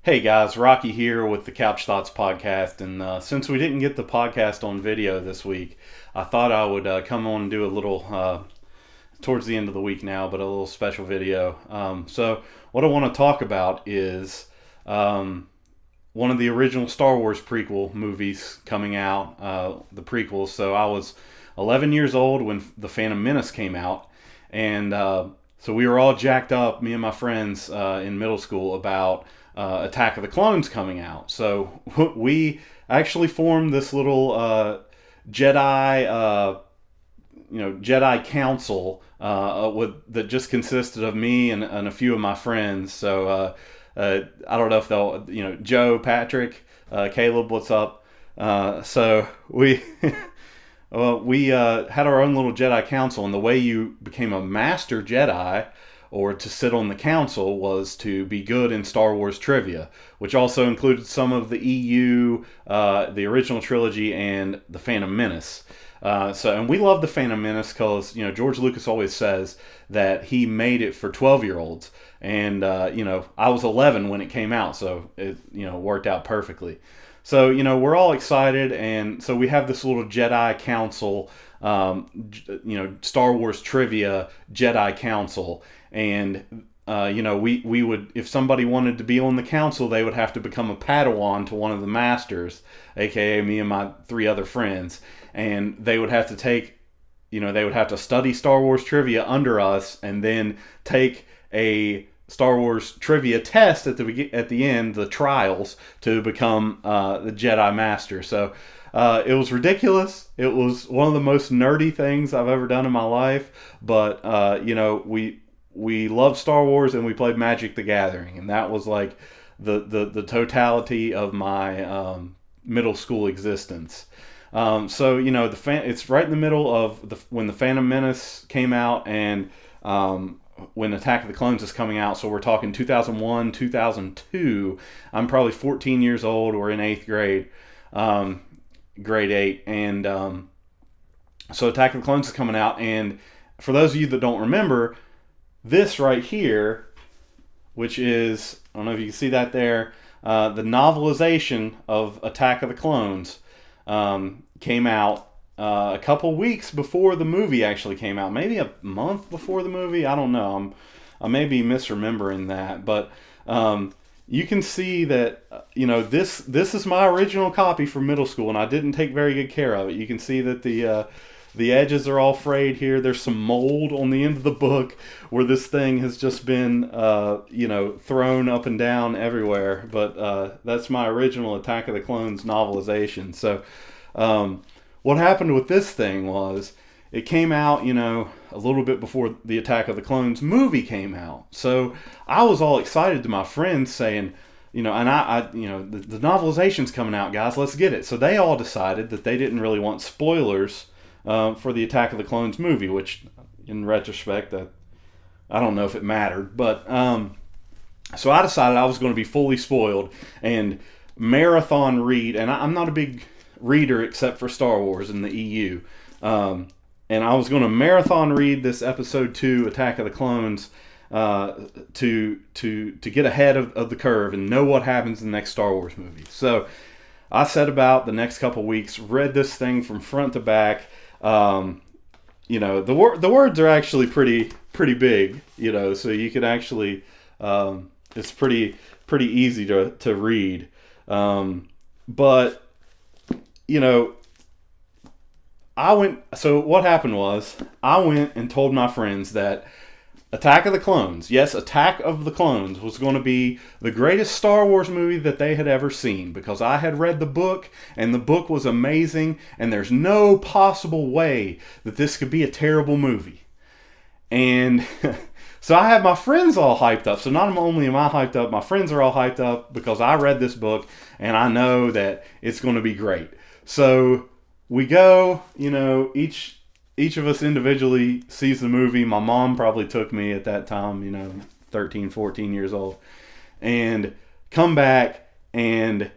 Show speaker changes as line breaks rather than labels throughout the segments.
Hey guys, Rocky here with the Couch Thoughts podcast. And since we didn't get the podcast on video this week, I thought I would come on and do a little, towards the end of the week now, but a little special video. So, what I want to talk about is one of the original Star Wars prequel movies coming out, the prequels. So, I was 11 years old when The Phantom Menace came out, and so we were all jacked up, me and my friends in middle school, about Attack of the Clones coming out. So we actually formed this little Jedi, Jedi council that just consisted of me and a few of my friends. So I don't know if they'll, Joe, Patrick, Caleb, what's up? So we. Well, we had our own little Jedi council, and the way you became a master Jedi or to sit on the council was to be good in Star Wars trivia, which also included some of the EU, the original trilogy, and the Phantom Menace. And we love the Phantom Menace because George Lucas always says that he made it for 12-year-olds, and I was 11 when it came out, so it worked out perfectly. So, we're all excited, and so we have this little Jedi Council, Star Wars trivia Jedi Council, and, we would, if somebody wanted to be on the council, they would have to become a Padawan to one of the masters, aka me and my three other friends, and they would have to study Star Wars trivia under us, and then take a Star Wars trivia test at the end, the trials, to become the Jedi Master. So it was ridiculous. It was one of the most nerdy things I've ever done in my life. But we love Star Wars, and we played Magic: The Gathering, and that was like the totality of my middle school existence. It's right in the middle of when the Phantom Menace came out, and when Attack of the Clones is coming out. So we're talking 2001, 2002. I'm probably 14 years old. We're in 8th grade, grade 8. And so Attack of the Clones is coming out. And for those of you that don't remember, this right here, which is, I don't know if you can see that there, the novelization of Attack of the Clones came out a couple weeks before the movie actually came out, maybe a month before the movie. I don't know. I may be misremembering that, but you can see that this is my original copy from middle school, and I didn't take very good care of it. You can see that the edges are all frayed here. There's some mold on the end of the book where this thing has just been thrown up and down everywhere. But that's my original Attack of the Clones novelization. So. What happened with this thing was it came out, a little bit before the Attack of the Clones movie came out. So I was all excited to my friends saying, the novelization's coming out, guys, let's get it. So they all decided that they didn't really want spoilers for the Attack of the Clones movie, which in retrospect, I don't know if it mattered. But so I decided I was going to be fully spoiled and marathon read. And I'm not a big reader except for Star Wars and the EU, and I was going to marathon read this episode 2 Attack of the Clones to get ahead of the curve and know what happens in the next Star Wars movie. So I set about the next couple weeks, read this thing from front to back. The words are actually pretty big, so you could actually it's pretty easy to read, but so what happened was I went and told my friends that Attack of the Clones, yes, Attack of the Clones was going to be the greatest Star Wars movie that they had ever seen, because I had read the book, and the book was amazing, and there's no possible way that this could be a terrible movie. And so I have my friends all hyped up. So not only am I hyped up, my friends are all hyped up because I read this book, and I know that it's going to be great. So we go, each of us individually sees the movie. My mom probably took me at that time, 13, 14 years old, and come back and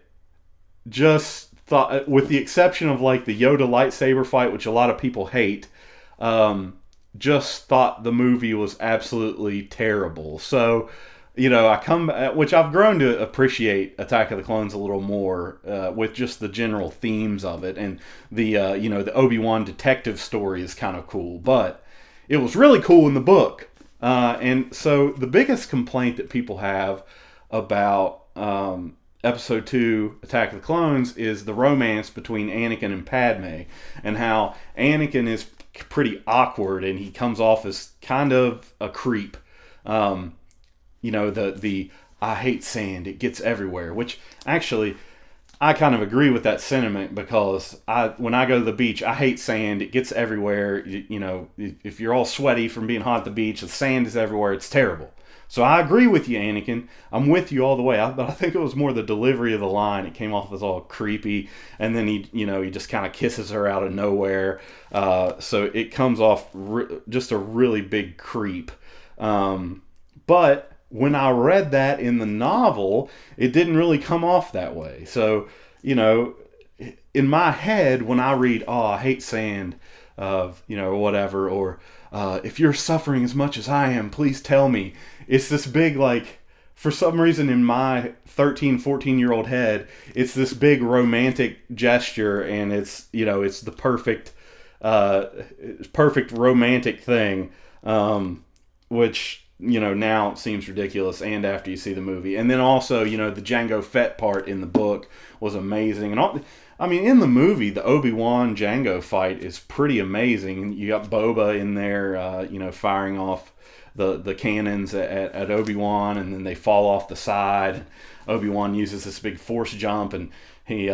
just thought, with the exception of like the Yoda lightsaber fight, which a lot of people hate, just thought the movie was absolutely terrible. So I come, which I've grown to appreciate Attack of the Clones a little more with just the general themes of it, and the Obi-Wan detective story is kind of cool, but it was really cool in the book. And so the biggest complaint that people have about Episode 2, Attack of the Clones, is the romance between Anakin and Padme, and how Anakin is pretty awkward and he comes off as kind of a creep. The I hate sand, it gets everywhere, which actually I kind of agree with that sentiment, because when I go to the beach, I hate sand, it gets everywhere. If you're all sweaty from being hot at the beach, the sand is everywhere, it's terrible. So I agree with you, Anakin. I'm with you all the way. But I think it was more the delivery of the line. It came off as all creepy, and then he just kind of kisses her out of nowhere. So it comes off just a really big creep. But when I read that in the novel, it didn't really come off that way. So, in my head, when I read, "Oh, I hate sand," whatever, or if you're suffering as much as I am, please tell me. It's this big, for some reason in my 13, 14-year-old head, it's this big romantic gesture, and it's the perfect romantic thing, which, now seems ridiculous, and after you see the movie. And then also, the Jango Fett part in the book was amazing. And in the movie, the Obi-Wan Jango fight is pretty amazing. You got Boba in there, firing off the cannons at Obi-Wan, and then they fall off the side. Obi-Wan uses this big force jump, and he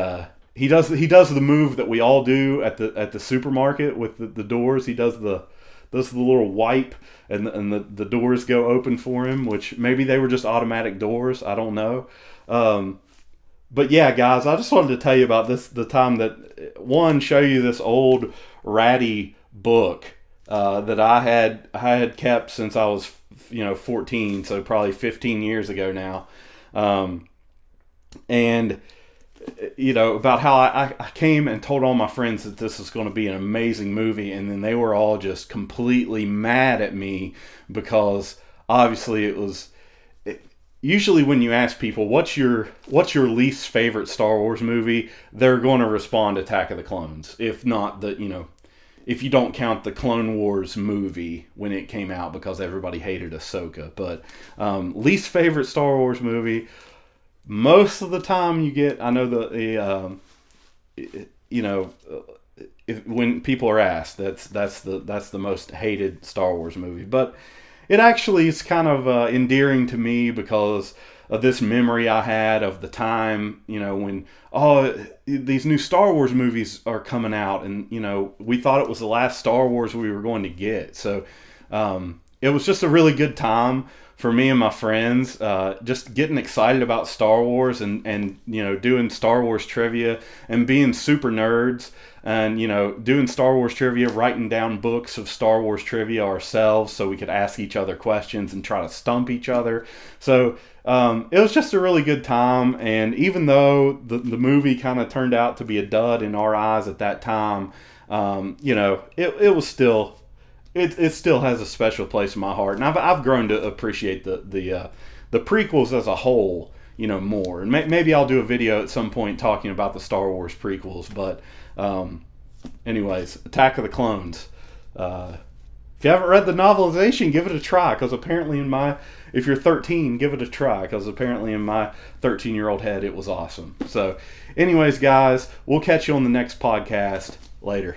does the move that we all do at the supermarket with the doors. He does the little wipe, and the doors go open for him, which maybe they were just automatic doors. I don't know. But yeah, guys, I just wanted to tell you about the time that, show you this old ratty book that I had kept since I was 14, so probably 15 years ago now, and about how I came and told all my friends that this was going to be an amazing movie, and then they were all just completely mad at me, because obviously it was. Usually when you ask people what's your least favorite Star Wars movie, they're going to respond Attack of the Clones. If not if you don't count the Clone Wars movie when it came out, because everybody hated Ahsoka. But least favorite Star Wars movie, most of the time you get, I know when people are asked, that's the most hated Star Wars movie. But it actually is kind of endearing to me, because of this memory I had of the time, when these new Star Wars movies are coming out, and we thought it was the last Star Wars we were going to get. So it was just a really good time for me and my friends, just getting excited about Star Wars, and doing Star Wars trivia and being super nerds, and doing Star Wars trivia, writing down books of Star Wars trivia ourselves so we could ask each other questions and try to stump each other. So it was just a really good time, and even though the movie kind of turned out to be a dud in our eyes at that time, it was still. It still has a special place in my heart, and I've grown to appreciate the prequels as a whole, more. And maybe I'll do a video at some point talking about the Star Wars prequels. But anyways, Attack of the Clones. If you haven't read the novelization, give it a try, because apparently if you're 13, give it a try, because apparently in my 13-year-old head it was awesome. So, anyways, guys, we'll catch you on the next podcast. Later.